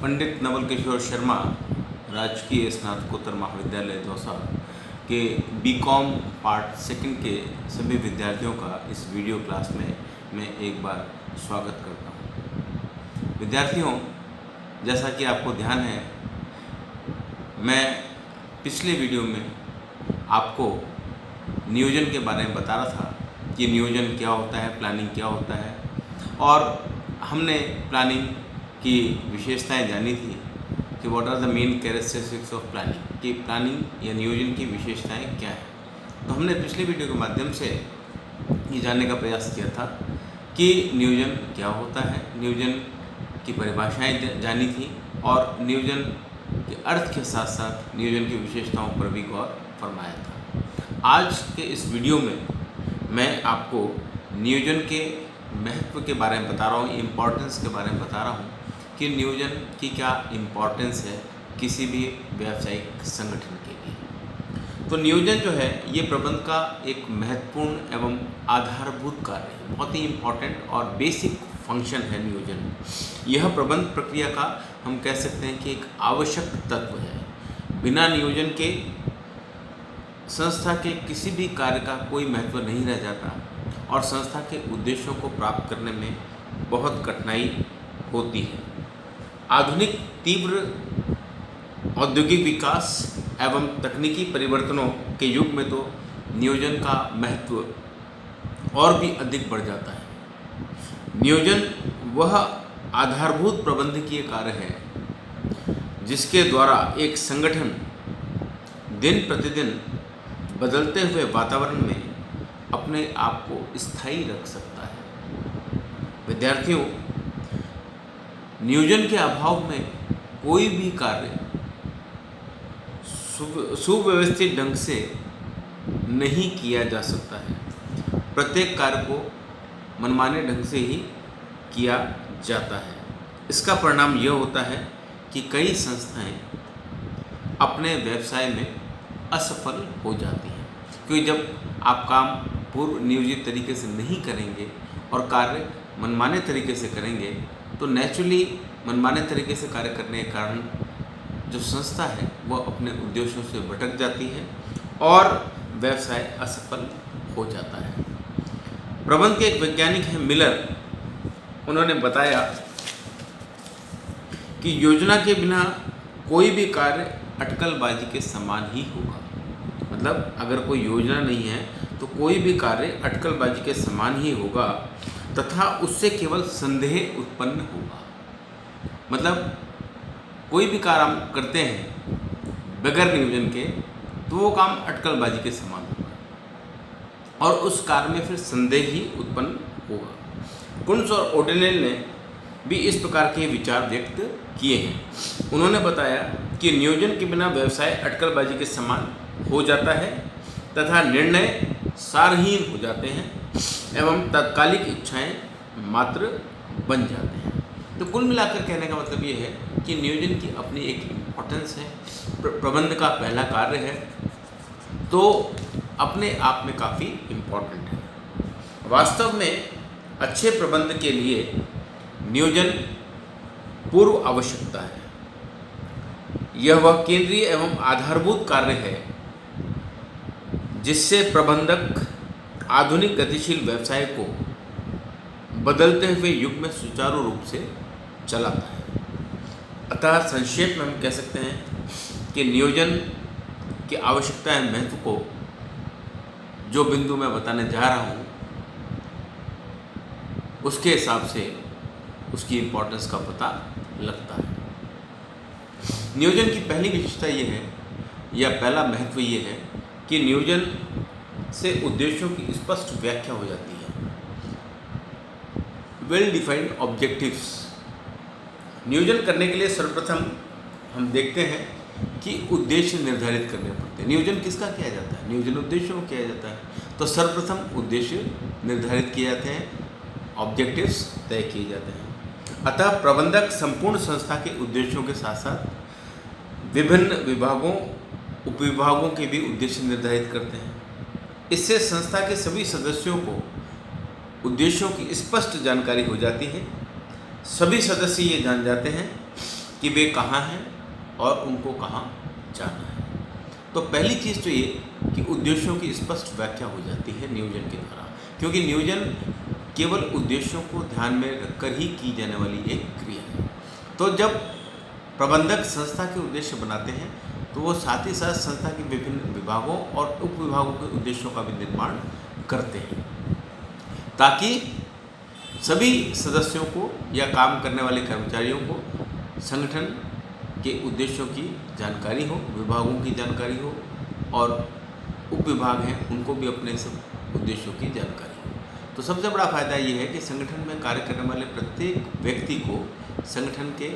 पंडित नवल किशोर शर्मा राजकीय स्नातकोत्तर महाविद्यालय दौसा के बीकॉम पार्ट सेकंड के सभी विद्यार्थियों का इस वीडियो क्लास में मैं एक बार स्वागत करता हूं। विद्यार्थियों, जैसा कि आपको ध्यान है, मैं पिछले वीडियो में आपको नियोजन के बारे में बता रहा था कि नियोजन क्या होता है, प्लानिंग क्या होता है, और हमने प्लानिंग की विशेषताएं जानी थी कि what are the main characteristics of planning, कि प्लानिंग या नियोजन की विशेषताएं क्या है। तो हमने पिछले वीडियो के माध्यम से ये जानने का प्रयास किया था कि नियोजन क्या होता है, नियोजन की परिभाषाएं जानी थी और नियोजन के अर्थ के साथ साथ नियोजन की विशेषताओं पर भी गौर फरमाया था। आज के इस वीडियो में मैं आपको नियोजन के महत्व के बारे में बता रहा हूँ, इम्पोर्टेंस के बारे में बता रहा हूँ कि नियोजन की क्या इम्पोर्टेंस है किसी भी व्यावसायिक संगठन के लिए। तो नियोजन जो है ये प्रबंधन का एक महत्वपूर्ण एवं आधारभूत कार्य है, बहुत ही इम्पोर्टेंट और बेसिक फंक्शन है नियोजन। यह प्रबंध प्रक्रिया का हम कह सकते हैं कि एक आवश्यक तत्व है। बिना नियोजन के संस्था के किसी भी कार्य का कोई महत्व नहीं रह जाता और संस्था के उद्देश्यों को प्राप्त करने में बहुत कठिनाई होती है। आधुनिक तीव्र औद्योगिक विकास एवं तकनीकी परिवर्तनों के युग में तो नियोजन का महत्व और भी अधिक बढ़ जाता है। नियोजन वह आधारभूत प्रबंधकीय कार्य है जिसके द्वारा एक संगठन दिन प्रतिदिन बदलते हुए वातावरण में अपने आप को स्थायी रख सकता है। विद्यार्थियों, नियोजन के अभाव में कोई भी कार्य सुव्यवस्थित ढंग से नहीं किया जा सकता है। प्रत्येक कार्य को मनमाने ढंग से ही किया जाता है। इसका परिणाम यह होता है कि कई संस्थाएं अपने व्यवसाय में असफल हो जाती हैं, क्योंकि जब आप काम पूर्व नियोजित तरीके से नहीं करेंगे और कार्य मनमाने तरीके से करेंगे तो नेचुरली मनमाने तरीके से कार्य करने के कारण जो संस्था है वह अपने उद्देश्यों से भटक जाती है और व्यवसाय असफल हो जाता है। प्रबंधन के एक वैज्ञानिक हैं मिलर, उन्होंने बताया कि योजना के बिना कोई भी कार्य अटकलबाजी के समान ही होगा। मतलब अगर कोई योजना नहीं है तो कोई भी कार्य अटकलबाजी के समान ही होगा तथा उससे केवल संदेह उत्पन्न होगा। मतलब कोई भी कार्य हम करते हैं बगैर नियोजन के तो वो काम अटकलबाजी के समान होगा और उस कार्य में फिर संदेह ही उत्पन्न होगा। कुंट्ज और ओडेनेल ने भी इस प्रकार के विचार व्यक्त किए हैं। उन्होंने बताया कि नियोजन के बिना व्यवसाय अटकलबाजी के समान हो जाता है तथा निर्णय सारहीन हो जाते हैं एवं तात्कालिक इच्छाएं मात्र बन जाते हैं। तो कुल मिलाकर कहने का मतलब ये है कि नियोजन की अपनी एक इम्पोर्टेंस है, प्रबंध का पहला कार्य है, तो अपने आप में काफ़ी इम्पोर्टेंट है। वास्तव में अच्छे प्रबंध के लिए नियोजन पूर्व आवश्यकता है। यह वह केंद्रीय एवं आधारभूत कार्य है जिससे प्रबंधक आधुनिक गतिशील व्यवसाय को बदलते हुए युग में सुचारू रूप से चलाता है। अतः संक्षेप में हम कह सकते हैं कि नियोजन की आवश्यकता है महत्व को जो बिंदु मैं बताने जा रहा हूँ उसके हिसाब से उसकी इम्पोर्टेंस का पता लगता है। नियोजन की पहली विशेषता ये है या पहला महत्व ये है कि नियोजन से उद्देश्यों की स्पष्ट व्याख्या हो जाती है। Well defined objectives. नियोजन करने के लिए सर्वप्रथम हम देखते हैं कि उद्देश्य निर्धारित करने पड़ते हैं। नियोजन किसका किया जाता है? नियोजन उद्देश्यों को किया जाता है। तो सर्वप्रथम उद्देश्य निर्धारित किए जाते हैं, ऑब्जेक्टिव्स तय किए जाते हैं। अतः प्रबंधक संपूर्ण संस्था के उद्देश्यों के साथ साथ विभिन्न विभागों उपविभागों के भी उद्देश्य निर्धारित करते हैं। इससे संस्था के सभी सदस्यों को उद्देश्यों की स्पष्ट जानकारी हो जाती है। सभी सदस्य ये जान जाते हैं कि वे कहाँ हैं और उनको कहाँ जाना है। तो पहली चीज़ तो ये कि उद्देश्यों की स्पष्ट व्याख्या हो जाती है नियोजन के द्वारा, क्योंकि नियोजन केवल उद्देश्यों को ध्यान में रखकर ही की जाने वाली एक क्रिया है। तो जब प्रबंधक संस्था के उद्देश्य बनाते हैं तो वो साथ ही साथ संस्था के विभिन्न विभागों और उप विभागों के उद्देश्यों का भी निर्माण करते हैं, ताकि सभी सदस्यों को या काम करने वाले कर्मचारियों को संगठन के उद्देश्यों की जानकारी हो, विभागों की जानकारी हो, और उप विभाग हैं उनको भी अपने सब उद्देश्यों की जानकारी हो। तो सबसे बड़ा फायदा ये है कि संगठन में कार्य करने वाले प्रत्येक व्यक्ति को संगठन के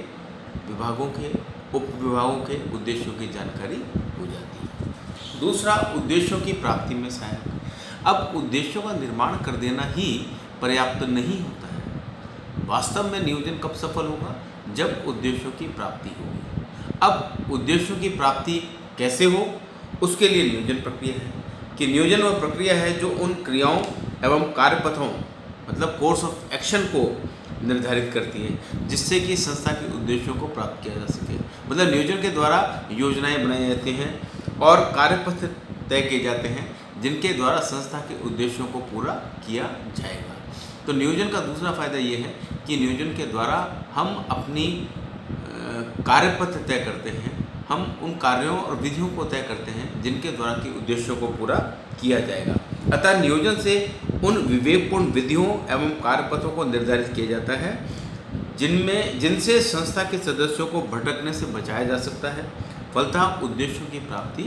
विभागों के, उप विभागों के उद्देश्यों की जानकारी हो जाती है। दूसरा, उद्देश्यों की प्राप्ति में सहायक। अब उद्देश्यों का निर्माण कर देना ही पर्याप्त नहीं होता है। वास्तव में नियोजन कब सफल होगा? जब उद्देश्यों की प्राप्ति होगी। अब उद्देश्यों की प्राप्ति कैसे हो, उसके लिए नियोजन प्रक्रिया है कि नियोजन वह प्रक्रिया है जो उन क्रियाओं एवं कार्यपथों मतलब कोर्स ऑफ एक्शन को निर्धारित करती है जिससे कि संस्था के उद्देश्यों को प्राप्त किया जा सके। मतलब नियोजन के द्वारा योजनाएं बनाई जाती हैं और कार्यपथ तय किए जाते हैं जिनके द्वारा संस्था के उद्देश्यों को पूरा किया जाएगा। तो नियोजन का दूसरा फायदा ये है कि नियोजन के द्वारा हम अपनी कार्यपथ तय करते हैं, हम उन कार्यों और विधियों को तय करते हैं जिनके द्वारा कि उद्देश्यों को पूरा किया जाएगा। अतः नियोजन से उन विवेकपूर्ण विधियों एवं कार्यपथों को निर्धारित किया जाता है जिनसे संस्था के सदस्यों को भटकने से बचाया जा सकता है, फलतः उद्देश्यों की प्राप्ति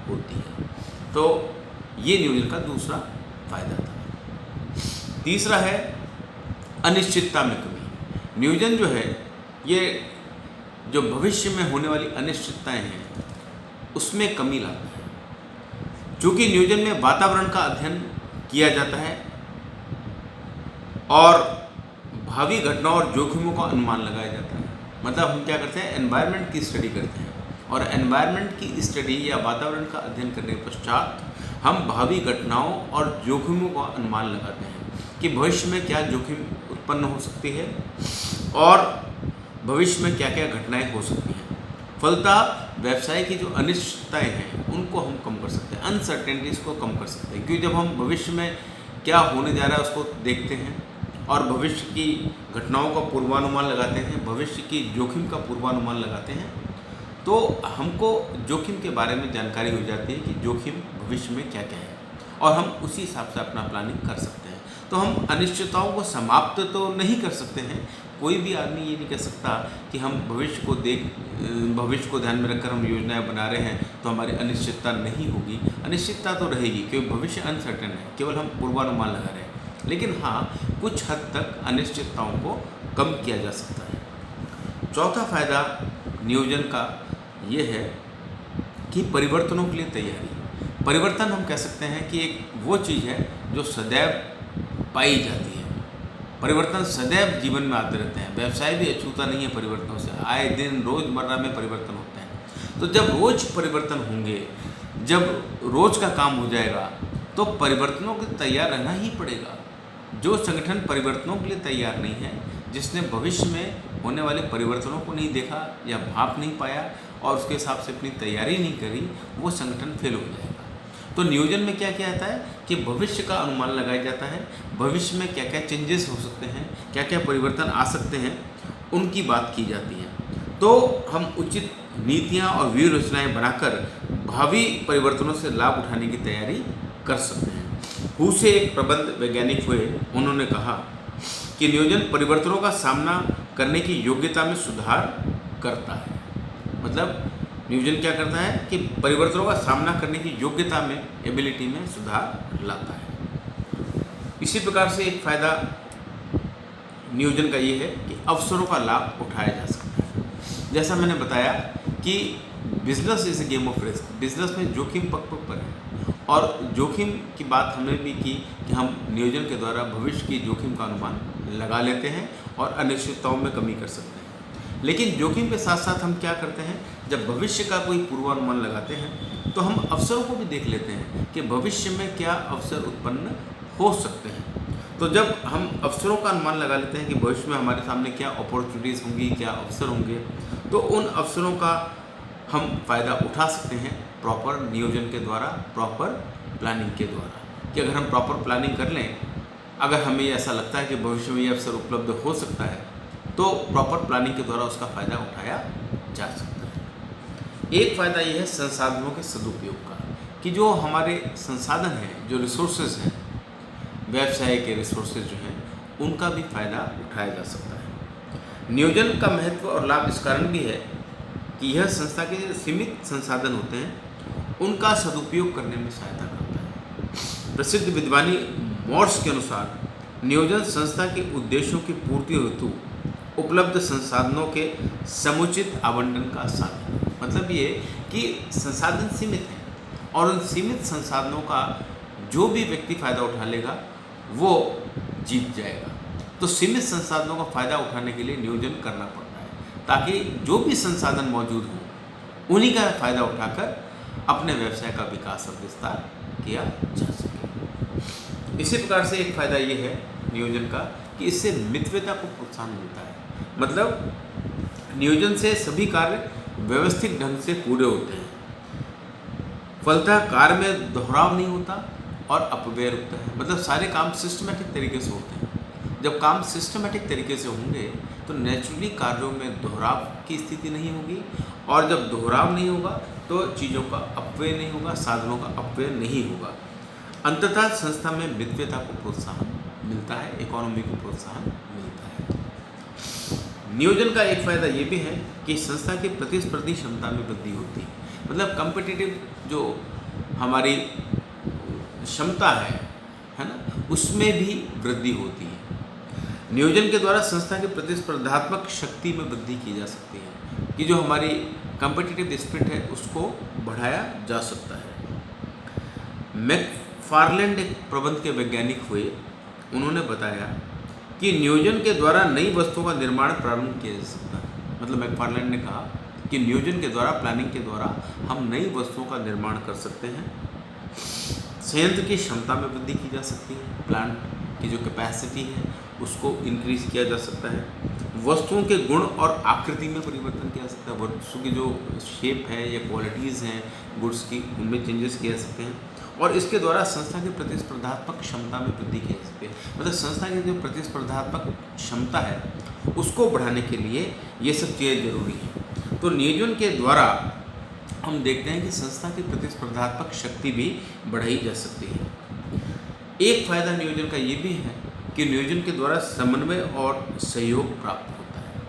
होती है। तो ये नियोजन का दूसरा फायदा था। तीसरा है अनिश्चितता में कमी। नियोजन जो है ये जो भविष्य में होने वाली अनिश्चितताएं हैं उसमें कमी लाता है। चूँकि नियोजन में वातावरण का अध्ययन किया जाता है और भावी घटनाओं और जोखिमों का अनुमान लगाया जाता है। मतलब हम क्या करते हैं, एनवायरनमेंट की स्टडी करते हैं और एनवायरनमेंट की स्टडी या वातावरण का अध्ययन करने के पश्चात हम भावी घटनाओं और जोखिमों का अनुमान लगाते हैं कि भविष्य में क्या जोखिम उत्पन्न हो सकती है और भविष्य में क्या क्या घटनाएं हो सकती हैं। फलतः व्यवसाय की जो अनिश्चितताएं हैं उनको हम कम कर सकते हैं, अनसर्टेनिटीज़ को कम कर सकते हैं, क्योंकि जब हम भविष्य में क्या होने जा रहा है उसको देखते हैं और भविष्य की घटनाओं का पूर्वानुमान लगाते हैं, भविष्य की जोखिम का पूर्वानुमान लगाते हैं, तो हमको जोखिम के बारे में जानकारी हो जाती है कि जोखिम भविष्य में क्या क्या है और हम उसी हिसाब से अपना प्लानिंग कर सकते हैं। तो हम अनिश्चितताओं को समाप्त तो नहीं कर सकते हैं, कोई भी आदमी ये नहीं कह सकता कि हम भविष्य को ध्यान में रखकर हम योजनाएं बना रहे हैं तो हमारी अनिश्चितता नहीं होगी। अनिश्चितता तो रहेगी क्योंकि भविष्य अनसर्टेन है, केवल हम पूर्वानुमान लगा रहे हैं। लेकिन हाँ, कुछ हद तक अनिश्चितताओं को कम किया जा सकता है। चौथा फायदा नियोजन का ये है कि परिवर्तनों के लिए तैयारी। परिवर्तन हम कह सकते हैं कि एक वो चीज़ है जो सदैव पाई जाती है। परिवर्तन सदैव जीवन में आते रहते हैं। व्यवसाय भी अछूता नहीं है परिवर्तनों से, आए दिन रोज़मर्रा में परिवर्तन होते हैं। तो जब रोज़ परिवर्तन होंगे, जब रोज़ का काम हो जाएगा तो परिवर्तनों के तैयार रहना ही पड़ेगा। जो संगठन परिवर्तनों के लिए तैयार नहीं है, जिसने भविष्य में होने वाले परिवर्तनों को नहीं देखा या भाप नहीं पाया और उसके हिसाब से अपनी तैयारी नहीं करी, वो संगठन फेल हो जाएगा। तो नियोजन में क्या क्या आता है कि भविष्य का अनुमान लगाया जाता है, भविष्य में क्या क्या चेंजेस हो सकते हैं, क्या क्या परिवर्तन आ सकते हैं, उनकी बात की जाती है। तो हम उचित नीतियाँ और व्यूह रचनाएँ बनाकर भावी परिवर्तनों से लाभ उठाने की तैयारी कर सकते हैं। हू से एक प्रबंध वैज्ञानिक हुए, उन्होंने कहा कि नियोजन परिवर्तनों का सामना करने की योग्यता में सुधार करता है। मतलब नियोजन क्या करता है कि परिवर्तनों का सामना करने की योग्यता में, एबिलिटी में सुधार लाता है। इसी प्रकार से एक फायदा नियोजन का ये है कि अवसरों का लाभ उठाया जा सकता है। जैसा मैंने बताया कि business is a game of risk. Business में जोखिम पग पग पर है और जोखिम की बात हमने भी की कि हम नियोजन के द्वारा भविष्य की जोखिम का अनुमान लगा लेते हैं और अनिश्चितताओं में कमी कर सकते हैं। लेकिन जोखिम के साथ साथ हम क्या करते हैं, जब भविष्य का कोई पूर्वानुमान लगाते हैं तो हम अवसरों को भी देख लेते हैं कि भविष्य में क्या अवसर उत्पन्न हो सकते हैं। तो जब हम अवसरों का अनुमान लगा लेते हैं कि भविष्य में हमारे सामने क्या अपॉर्चुनिटीज़ होंगी, क्या अवसर होंगे, तो उन अवसरों का हम फ़ायदा उठा सकते हैं प्रॉपर नियोजन के द्वारा, प्रॉपर प्लानिंग के द्वारा। कि अगर हम प्रॉपर प्लानिंग कर लें, अगर हमें ऐसा लगता है कि भविष्य में ये अवसर उपलब्ध हो सकता है, तो प्रॉपर प्लानिंग के द्वारा उसका फ़ायदा उठाया जा सकता है। एक फ़ायदा ये है संसाधनों के सदुपयोग का, कि जो हमारे संसाधन हैं, जो रिसोर्सेज हैं, व्यवसाय के रिसोर्सेज जो हैं, उनका भी फ़ायदा उठाया जा सकता है। नियोजन का महत्व और लाभ इस कारण भी है कि यह संस्था के जो सीमित संसाधन होते हैं, उनका सदुपयोग करने में सहायता करता है। प्रसिद्ध विद्वानी मॉर्स के अनुसार नियोजन संस्था के उद्देश्यों की पूर्ति हेतु उपलब्ध संसाधनों के समुचित आवंटन का साधन है। मतलब ये कि संसाधन सीमित हैं और उन सीमित संसाधनों का जो भी व्यक्ति फ़ायदा उठा लेगा वो जीत जाएगा। तो सीमित संसाधनों का फ़ायदा उठाने के लिए नियोजन करना पड़ता है, ताकि जो भी संसाधन मौजूद हो उन्हीं का फ़ायदा उठाकर अपने व्यवसाय का विकास और विस्तार किया जा सके। इसी प्रकार से एक फ़ायदा ये है नियोजन का कि इससे मितव्ययता को प्रोत्साहन मिलता है। मतलब नियोजन से सभी कार्य व्यवस्थित ढंग से पूरे होते हैं, फलतः कार्य में दोहराव नहीं होता और अपव्यय रुकता है। मतलब सारे काम सिस्टमेटिक तरीके से होते हैं। जब काम सिस्टमेटिक तरीके से होंगे तो नेचुरली कार्यों में दोहराव की स्थिति नहीं होगी, और जब दोहराव नहीं होगा तो चीज़ों का अपव्यय नहीं होगा, साधनों का अपव्यय नहीं होगा। अंततः संस्था में मितव्ययता को प्रोत्साहन मिलता है, इकोनॉमी को प्रोत्साहन मिलता है। नियोजन का एक फ़ायदा ये भी है कि संस्था की प्रतिस्पर्धी क्षमता में वृद्धि होती है। मतलब कम्पिटिटिव जो हमारी क्षमता है ना, उसमें भी वृद्धि होती है। नियोजन के द्वारा संस्था की प्रतिस्पर्धात्मक शक्ति में वृद्धि की जा सकती है, कि जो हमारी कम्पिटिटिव स्पिरिट है उसको बढ़ाया जा सकता है। मैकफार्लैंड एक प्रबंध के वैज्ञानिक हुए, उन्होंने बताया कि नियोजन के द्वारा नई वस्तुओं का निर्माण प्रारंभ किया जा सकता है। मतलब मैकफार्लैंड ने कहा कि नियोजन के द्वारा, प्लानिंग के द्वारा हम नई वस्तुओं का निर्माण कर सकते हैं। संयंत्र की क्षमता में वृद्धि की जा सकती है, प्लांट की जो कैपेसिटी है उसको इंक्रीज किया जा सकता है। वस्तुओं के गुण और आकृति में परिवर्तन किया जा सकता है। वस्तु की जो शेप है या क्वालिटीज़ हैं गुड्स की, उनमें चेंजेस किए जा सकते हैं। और इसके द्वारा संस्था की प्रतिस्पर्धात्मक क्षमता में वृद्धि की जा सकती है। मतलब संस्था की जो प्रतिस्पर्धात्मक क्षमता है उसको बढ़ाने के लिए ये सब चीज़ें जरूरी हैं। तो नियोजन के द्वारा हम देखते हैं कि संस्था की प्रतिस्पर्धात्मक शक्ति भी बढ़ाई जा सकती है। एक फ़ायदा नियोजन का ये भी है कि नियोजन के द्वारा समन्वय और सहयोग प्राप्त होता है।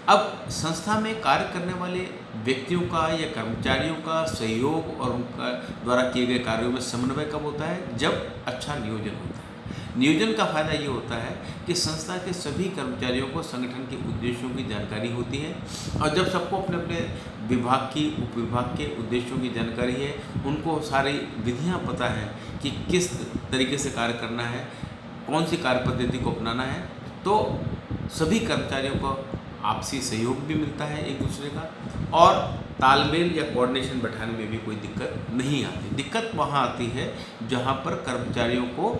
अब संस्था में कार्य करने वाले व्यक्तियों का या कर्मचारियों का सहयोग और उनका द्वारा किए गए कार्यों में समन्वय कब होता है? जब अच्छा नियोजन होता है। नियोजन का फ़ायदा ये होता है कि संस्था के सभी कर्मचारियों को संगठन के उद्देश्यों की जानकारी होती है, और जब सबको अपने अपने विभाग की, उपविभाग के उद्देश्यों की जानकारी है, उनको सारी विधियाँ पता है कि किस तरीके से कार्य करना है, कौन सी कार्य पद्धति को अपनाना है, तो सभी कर्मचारियों को आपसी सहयोग भी मिलता है एक दूसरे का, और तालमेल या कोऑर्डिनेशन बैठाने में भी कोई दिक्कत नहीं आती। दिक्कत वहाँ आती है जहाँ पर कर्मचारियों को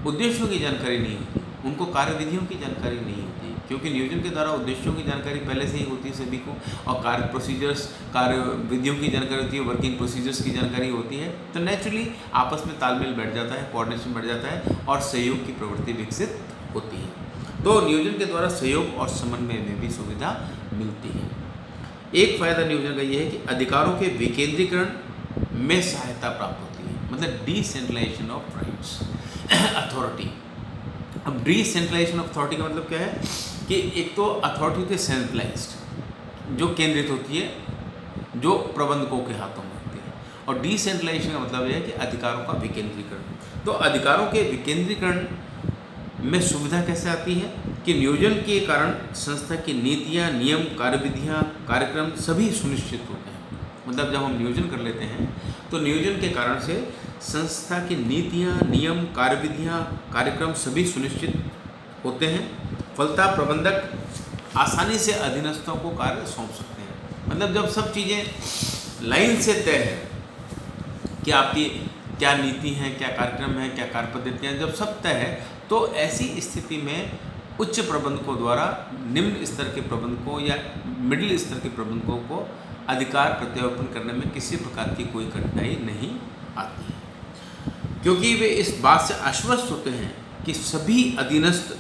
उद्देश्यों की जानकारी नहीं होती, उनको कार्यविधियों की जानकारी नहीं होती, क्योंकि नियोजन के द्वारा उद्देश्यों की जानकारी पहले से ही होती है सभी को, और कार्य प्रोसीजर्स, कार्य विधियों की जानकारी होती है, वर्किंग प्रोसीजर्स की जानकारी होती है। तो नेचुरली आपस में तालमेल बैठ जाता है, कोऑर्डिनेशन बैठ जाता है और सहयोग की प्रवृत्ति विकसित होती है। तो नियोजन के द्वारा सहयोग और समन्वय में भी सुविधा मिलती है। एक फ़ायदा नियोजन का ये है कि अधिकारों के विकेंद्रीकरण में सहायता प्राप्त होती है। मतलब डिसेंट्रलाइजेशन ऑफ राइट्स, अथॉरिटी। अब डिसेंट्रलाइजेशन ऑफ अथॉरिटी का मतलब क्या है कि एक तो अथॉरिटी होती है सेंट्रलाइज्ड, जो केंद्रित होती है, जो प्रबंधकों के हाथों में होती है, और डिसेंट्रलाइजेशन का मतलब यह है कि अधिकारों का विकेंद्रीकरण। तो अधिकारों के विकेंद्रीकरण में सुविधा कैसे आती है कि नियोजन के कारण संस्था की नीतियाँ, नियम, कार्यविधियाँ, कार्यक्रम सभी सुनिश्चित होते हैं। मतलब जब हम नियोजन कर लेते हैं तो नियोजन के कारण से संस्था की नीतियाँ, नियम, कार्यविधियाँ, कार्यक्रम सभी सुनिश्चित होते हैं। फलतः प्रबंधक आसानी से अधीनस्थों को कार्य सौंप सकते हैं। मतलब जब सब चीज़ें लाइन से तय है कि आपकी क्या नीति हैं, क्या कार्यक्रम हैं, क्या कार्य पद्धतियाँ, जब सब तय है तो ऐसी स्थिति में उच्च प्रबंधकों द्वारा निम्न स्तर के प्रबंधकों या मिडिल स्तर के प्रबंधकों को अधिकार प्रत्यारोपण करने में किसी प्रकार की कोई कठिनाई नहीं आती है, क्योंकि वे इस बात से आश्वस्त होते हैं कि सभी अधीनस्थ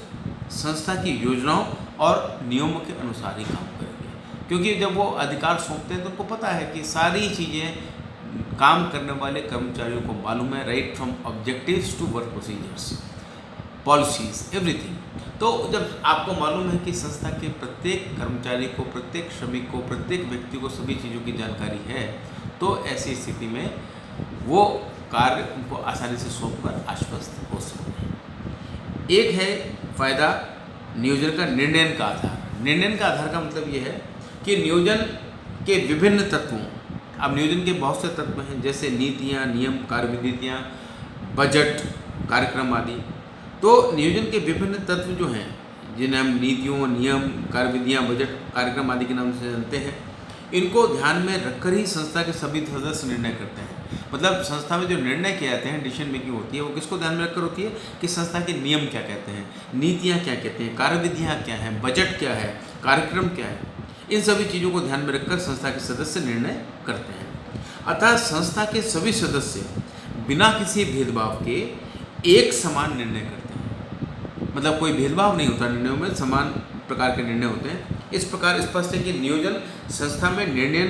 संस्था की योजनाओं और नियमों के अनुसार ही काम करेंगे। क्योंकि जब वो अधिकार सौंपते हैं तो उनको पता है कि सारी चीज़ें काम करने वाले कर्मचारियों को मालूम है, right from objectives to work procedures, policies, everything. तो जब आपको मालूम है कि संस्था के प्रत्येक कर्मचारी को, प्रत्येक श्रमिक को, प्रत्येक व्यक्ति को सभी चीज़ों की जानकारी है, तो ऐसी स्थिति में वो कार्य उनको आसानी से सौंपकर आश्वस्त हो सकते हैं। एक है फायदा नियोजन का निर्णय का आधार। निर्णय का आधार का मतलब ये है कि नियोजन के विभिन्न तत्वों, अब नियोजन के बहुत से तत्व हैं जैसे नीतियाँ, नियम, कार्यविधियाँ, बजट, कार्यक्रम आदि। तो नियोजन के विभिन्न तत्व जो हैं, जिन्हें हम नीतियों, नियम, कार्यविधियाँ, बजट, कार्यक्रम आदि के नाम से जानते हैं, इनको ध्यान में रखकर ही संस्था के सभी सदस्य निर्णय करते हैं। मतलब संस्था में जो निर्णय किए जाते हैं, डिसीजन मेकिंग होती है, वो किसको ध्यान में रखकर होती है कि संस्था के नियम क्या कहते हैं, नीतियाँ क्या कहते हैं, कार्यविधियाँ क्या हैं, बजट क्या है, कार्यक्रम क्या है, इन सभी चीज़ों को ध्यान में रखकर संस्था के सदस्य निर्णय करते हैं। अतः संस्था के सभी सदस्य बिना किसी भेदभाव के एक समान निर्णय करते हैं। मतलब कोई भेदभाव नहीं होता निर्णयों में, समान प्रकार के निर्णय होते हैं। इस प्रकार स्पष्ट है कि नियोजन संस्था में निर्णय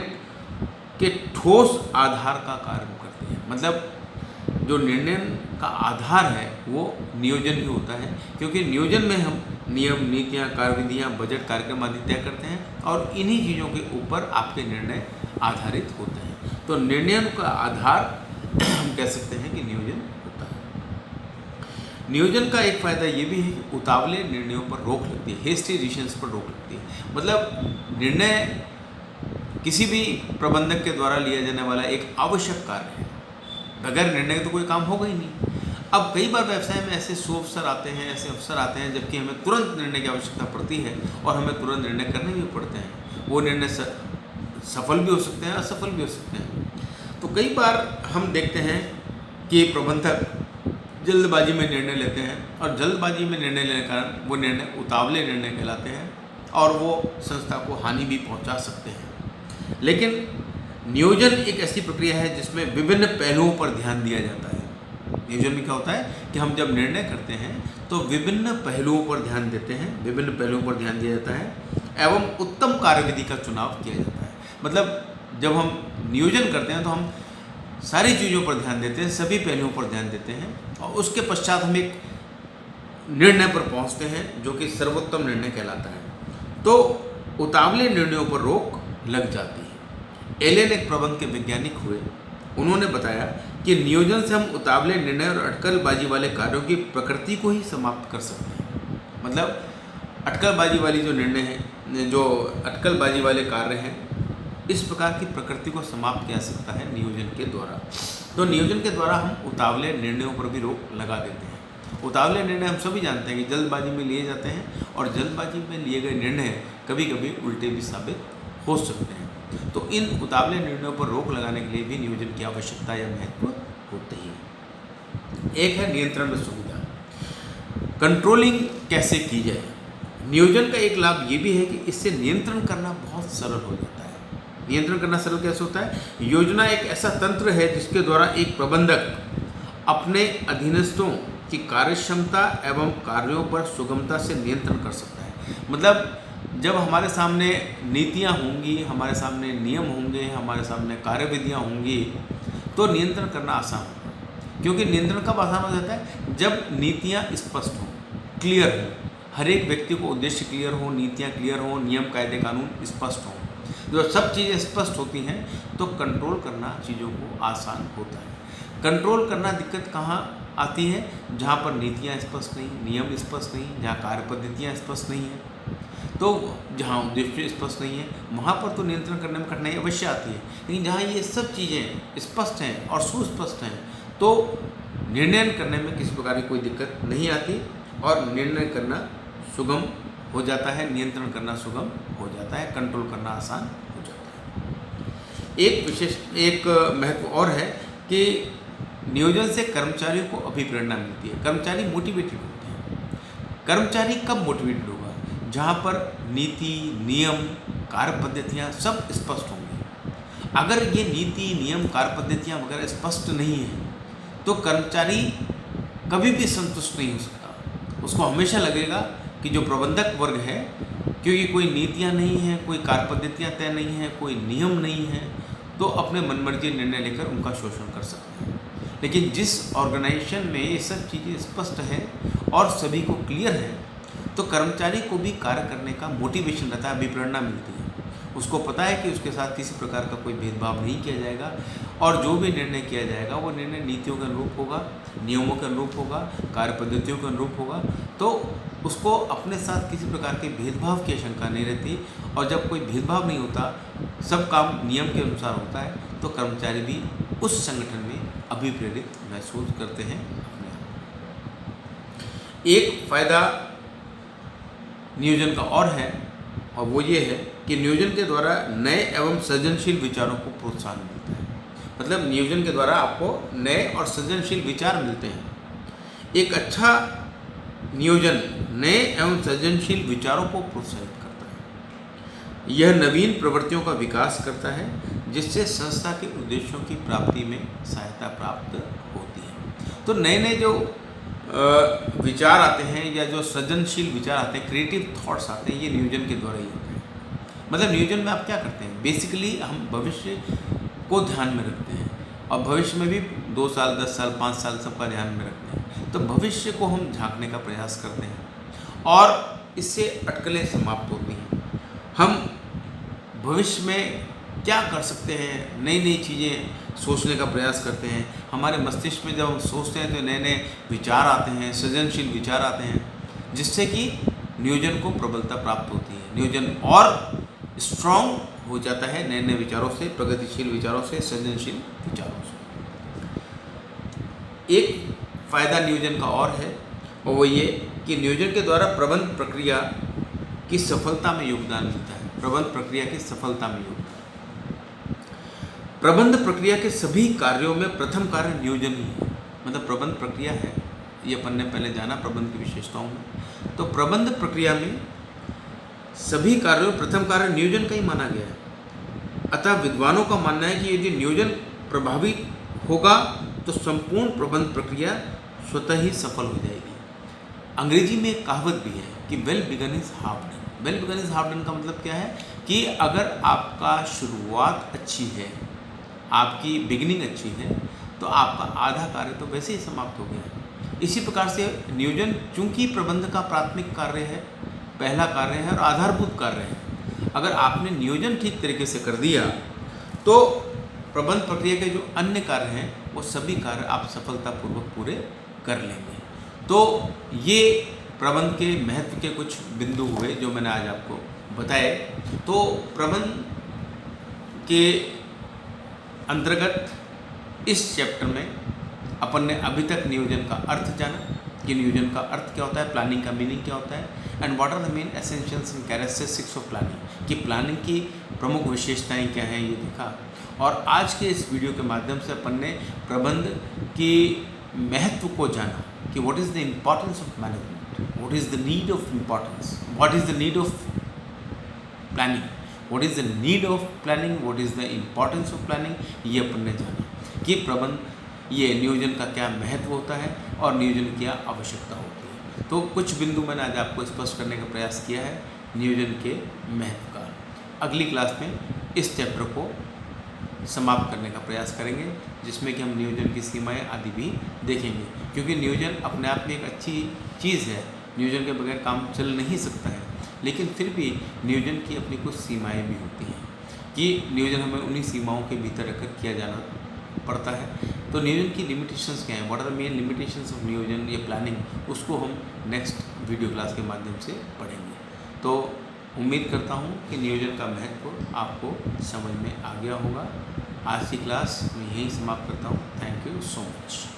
के ठोस आधार का कार्य करते हैं। मतलब जो निर्णय का आधार है वो नियोजन ही होता है, क्योंकि नियोजन में हम नियम, नीतियाँ, कार्यविधियाँ, बजट, कार्यक्रम आदि तय करते हैं और इन्हीं चीज़ों के ऊपर आपके निर्णय आधारित होते हैं। तो निर्णय का आधार हम कह सकते हैं कि नियोजन होता है। नियोजन का एक फायदा ये भी है कि उतावले निर्णयों पर रोक लगती है, हेस्टी डिसीजंस पर रोक लगती है। मतलब निर्णय किसी भी प्रबंधक के द्वारा लिया जाने वाला एक आवश्यक कार्य है, बगैर निर्णय के तो कोई काम होगा ही नहीं। अब कई बार व्यवसाय में ऐसे अवसर आते हैं, ऐसे अवसर आते हैं जबकि हमें तुरंत निर्णय की आवश्यकता पड़ती है और हमें तुरंत निर्णय करने भी पड़ते हैं। वो निर्णय सफल भी हो सकते हैं, असफल भी हो सकते हैं। तो कई बार हम देखते हैं कि प्रबंधक जल्दबाजी में निर्णय लेते हैं और जल्दबाजी में निर्णय लेने के कारण वो निर्णय उतावले निर्णय कहलाते हैं और वो संस्था को हानि भी पहुंचा सकते हैं। लेकिन नियोजन एक ऐसी प्रक्रिया है जिसमें विभिन्न पहलुओं पर ध्यान दिया जाता है। नियोजन में क्या होता है कि हम जब निर्णय करते हैं तो विभिन्न पहलुओं पर ध्यान देते हैं, विभिन्न पहलुओं पर ध्यान दिया जाता है एवं उत्तम कार्यविधि का चुनाव किया जाता है। मतलब जब हम नियोजन करते हैं तो हम सारी चीज़ों पर ध्यान देते हैं, सभी पहलुओं पर ध्यान देते हैं और उसके पश्चात हम एक निर्णय पर पहुंचते हैं जो कि सर्वोत्तम निर्णय कहलाता है। तो उतावले निर्णयों पर रोक लग जाती है। एलेन एक प्रबंध के वैज्ञानिक हुए, उन्होंने बताया कि नियोजन से हम उतावले निर्णय और अटकलबाजी वाले कार्यों की प्रकृति को ही समाप्त कर सकते हैं। मतलब अटकलबाजी वाली जो निर्णय है, जो अटकलबाजी वाले कार्य हैं, इस प्रकार की प्रकृति को समाप्त किया सकता है नियोजन के द्वारा। तो नियोजन के द्वारा हम उतावले निर्णयों पर भी रोक लगा देते हैं। उतावले निर्णय हम सभी जानते हैं कि जल्दबाजी में लिए जाते हैं और जल्दबाजी में लिए गए निर्णय कभी कभी उल्टे भी साबित हो सकते हैं। तो इन उतावले निर्णयों पर रोक लगाने के लिए भी नियोजन की आवश्यकता या महत्व होती है। एक है नियंत्रण में सुविधा, कंट्रोलिंग कैसे की जाए। नियोजन का एक लाभ ये भी है कि इससे नियंत्रण करना बहुत सरल हो जाता है। नियंत्रण करना सरल कैसे होता है? योजना एक ऐसा तंत्र है जिसके द्वारा एक प्रबंधक अपने अधीनस्थों की कार्यक्षमता एवं कार्यों पर सुगमता से नियंत्रण कर सकता है। मतलब जब हमारे सामने नीतियाँ होंगी, हमारे सामने नियम होंगे, हमारे सामने कार्यविधियाँ होंगी, तो नियंत्रण करना आसान होगा। क्योंकि नियंत्रण कब आसान हो जाता है? जब नीतियाँ स्पष्ट हों, क्लियर हों, हर एक व्यक्ति को उद्देश्य क्लियर हो, नीतियाँ क्लियर हों, नियम, कायदे, कानून स्पष्ट हों। जब सब चीज़ें स्पष्ट होती हैं तो कंट्रोल करना चीज़ों को आसान होता है। कंट्रोल करना दिक्कत कहाँ आती है? जहाँ पर नीतियाँ स्पष्ट नहीं, नियम स्पष्ट नहीं, जहाँ कार्य पद्धतियाँ स्पष्ट नहीं हैं, तो जहाँ उद्देश्य स्पष्ट नहीं है, वहाँ पर तो नियंत्रण करने में कठिनाई अवश्य आती है। लेकिन जहाँ ये सब चीज़ें स्पष्ट हैं और सुस्पष्ट हैं तो निर्णय करने में किसी प्रकार की कोई दिक्कत नहीं आती और निर्णय करना सुगम हो जाता है, नियंत्रण करना सुगम हो जाता है, कंट्रोल करना आसान हो जाता है। एक महत्व और है कि नियोजन से कर्मचारियों को अभिप्रेरणा मिलती है, कर्मचारी मोटिवेटेड होते हैं। कर्मचारी कब मोटिवेटेड होगा? जहाँ पर नीति, नियम, कार्य पद्धतियाँ सब स्पष्ट होंगी। अगर ये नीति, नियम, कार्य पद्धतियाँ वगैरह स्पष्ट नहीं है तो कर्मचारी कभी भी संतुष्ट नहीं हो सकता। उसको हमेशा लगेगा कि जो प्रबंधक वर्ग है, क्योंकि कोई नीतियाँ नहीं हैं, कोई कार्य पद्धतियाँ तय नहीं हैं, कोई नियम नहीं है, तो अपने मनमर्जी निर्णय लेकर उनका शोषण कर सकते हैं। लेकिन जिस ऑर्गेनाइजेशन में ये सब चीज़ें स्पष्ट है और सभी को क्लियर है, तो कर्मचारी को भी कार्य करने का मोटिवेशन रहता है, अभिप्रेरणा मिलती है। उसको पता है कि उसके साथ किसी प्रकार का कोई भेदभाव नहीं किया जाएगा और जो भी निर्णय किया जाएगा वो निर्णय नीतियों के अनुरूप होगा, नियमों के अनुरूप होगा, कार्य पद्धतियों के अनुरूप होगा। तो उसको अपने साथ किसी प्रकार के भेदभाव की आशंका नहीं रहती और जब कोई भेदभाव नहीं होता, सब काम नियम के अनुसार होता है, तो कर्मचारी भी उस संगठन में अभिप्रेरित महसूस करते हैं अपने आप। एक फायदा नियोजन का और है और वो ये है कि नियोजन के द्वारा नए एवं सृजनशील विचारों को प्रोत्साहन मिलता है। मतलब नियोजन के द्वारा आपको नए और सृजनशील विचार मिलते हैं। एक अच्छा नियोजन नए एवं सृजनशील विचारों को प्रोत्साहित करता है। यह नवीन प्रवृत्तियों का विकास करता है जिससे संस्था के उद्देश्यों की प्राप्ति में सहायता प्राप्त होती है। तो नए नए जो विचार आते हैं या जो सृजनशील विचार आते हैं, क्रिएटिव थॉट्स आते हैं, ये नियोजन के द्वारा ही होते हैं। मतलब नियोजन में आप क्या करते हैं? बेसिकली हम भविष्य को ध्यान में रखते हैं और भविष्य में भी 2 साल, 10 साल, 5 साल सबका ध्यान में रखते हैं। तो भविष्य को हम झांकने का प्रयास करते हैं और इससे अटकलें समाप्त होती हैं। हम भविष्य में क्या कर सकते हैं, नई नई चीज़ें सोचने का प्रयास करते हैं। हमारे मस्तिष्क में जब हम सोचते हैं तो नए नए विचार आते हैं, सृजनशील विचार आते हैं, जिससे कि नियोजन को प्रबलता प्राप्त होती है। नियोजन और स्ट्रॉन्ग हो जाता है नए नए विचारों से, प्रगतिशील विचारों से, सृजनशील विचारों से। एक फायदा नियोजन का और है और वो ये कि नियोजन के द्वारा प्रबंध प्रक्रिया की सफलता में योगदान मिलता है। प्रबंध प्रक्रिया की सफलता में योगदान। प्रबंध प्रक्रिया के सभी कार्यों में प्रथम कार्य नियोजन ही है। मतलब प्रबंध प्रक्रिया है, ये अपन ने पहले जाना प्रबंध की विशेषताओं में। तो प्रबंध प्रक्रिया में सभी कार्यों में प्रथम कार्य नियोजन का ही माना गया है। अतः विद्वानों का मानना है कि यदि नियोजन प्रभावी होगा तो संपूर्ण प्रबंध प्रक्रिया स्वतः ही सफल हो जाएगी। अंग्रेजी में एक कहावत भी है कि well begun is half done. Well begun is half done का मतलब क्या है कि अगर आपका शुरुआत अच्छी है, आपकी बिगिनिंग अच्छी है, तो आपका आधा कार्य तो वैसे ही समाप्त हो गया है। इसी प्रकार से नियोजन चूंकि प्रबंध का प्राथमिक कार्य है, पहला कार्य है और आधारभूत कार्य है। अगर आपने नियोजन ठीक तरीके से कर दिया तो प्रबंध प्रक्रिया के जो अन्य कार्य हैं वो सभी कार्य आप सफलतापूर्वक पूरे कर लेंगे। तो ये प्रबंध के महत्व के कुछ बिंदु हुए जो मैंने आज आपको बताए। तो प्रबंध के अंतर्गत इस चैप्टर में अपन ने अभी तक नियोजन का अर्थ जाना कि नियोजन का अर्थ क्या होता है, प्लानिंग का मीनिंग क्या होता है, and what are the main essentials and characteristics of planning, कि प्लानिंग की प्रमुख विशेषताएं क्या हैं ये देखा। और आज के इस वीडियो के माध्यम से अपन ने प्रबंध की महत्व को जाना कि what is the importance of management, what is the need of importance, what is the need of planning, what is the need of planning, what is the importance of planning. ये अपन ने जाना कि प्रबंध ये नियोजन का क्या महत्व होता है और नियोजन की क्या आवश्यकता होती है। तो कुछ बिंदु मैंने आज आपको स्पष्ट करने का प्रयास किया है नियोजन के महत्व का। अगली क्लास में इस चैप्टर को समाप्त करने का प्रयास करेंगे जिसमें कि हम नियोजन की सीमाएं आदि भी देखेंगे, क्योंकि नियोजन अपने आप में एक अच्छी चीज़ है। नियोजन के बगैर काम चल नहीं सकता है, लेकिन फिर भी नियोजन की अपनी कुछ सीमाएं भी होती हैं कि नियोजन हमें उन्हीं सीमाओं के भीतर रखकर किया जाना पड़ता है। तो नियोजन की लिमिटेशंस क्या हैं, what are the main limitations of नियोजन या प्लानिंग, उसको हम नेक्स्ट वीडियो क्लास के माध्यम से पढ़ेंगे। तो उम्मीद करता हूँ कि नियोजन का महत्व आपको समझ में आ गया होगा। आज की क्लास मैं यहीं समाप्त करता हूँ। Thank you so much.